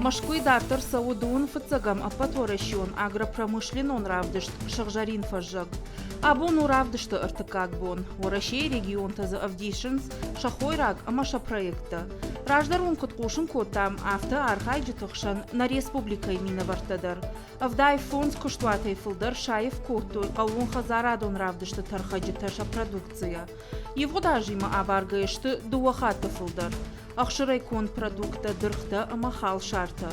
Мæскуйы дарддæр саудуын фæззæгам æппæтуæрәсеон агропромышленнон равдыст цæуы фæззæг. Абон равдысты Абон. Уәрәсейы регионтәе æвдисынц хойраг проекттæ. Раздәр кодтам афтæ архайджыты на Республикæйы минәвәрттәдер. Авдай фонд куыстуатәй фылдәр саив хъæууон-хæдзарадон равдысты архайджыты продукция. Его дажима абаргайышты дуахаты фылдәр. Ахшырай кон продукта дырхта махал шарта.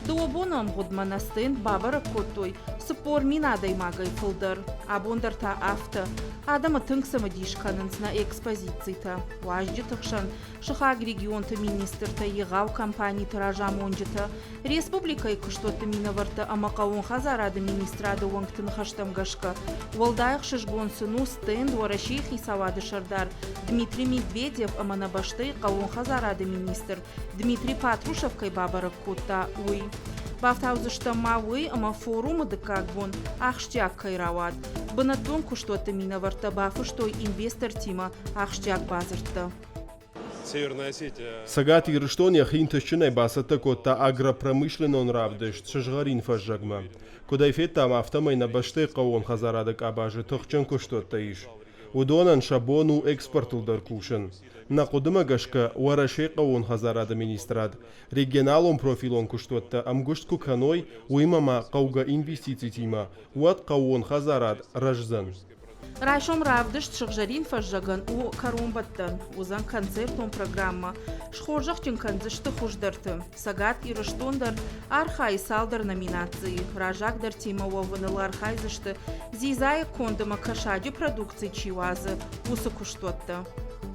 Дуобоном гудманастын бабара коттой спор минадай магай фылдәр. Абондарта афтæ. Адама тыңсама дишканынс на экспозицийта. Уажджытықшан шыхаг регионтæ министрта егау компаний тыражамонжыта. Республикæйы куштотты минәвәрттәе хъæууон-хæдзарадон министрады оңктын хаштамгашка. Волдайық шыжбонсыну стенд Уәрәсейы хисавады шардар. Дмитрий Медведев аманабашты хъæууон-хæдзарадон министр Дмитрий Патрушев кай бабара кодта уй. Бафтаузышта мауы ама форумы дыкагбон ахштяк кайравад. Бынаддон куштотты минәвәрттәе бафыштой инвестор тима ахштяк базыртты. Сагат ирштон яхинтышчынай басата котта агропромышленнон равдыст Сызгъæрин фæззæгма. Кодайфетта мафтамай на башты хъæууон-хæдзарадык абажы тохчын куштотта иш. Удонан шабону экспортулдар кушын. На кодыма гашка Уәрәсейы хъæууон-хæдзарадон министрад. Регионалон профилон куштотта амгушт куканой уймама кауга инвестиций тима. Уат хъæууон-хæдзарад ражзан. Райшом равдыст Сызгъæрин фæззæгын у карумбаттан. Узан концертон программа. Шхожахтин канзышты хуждырты. Сагат ирыштондар архайсалдар номинации. Ражагдар тима уавыныл архайзышты. Зизая кондыма кашади продукции чивазы. Усы куштотты.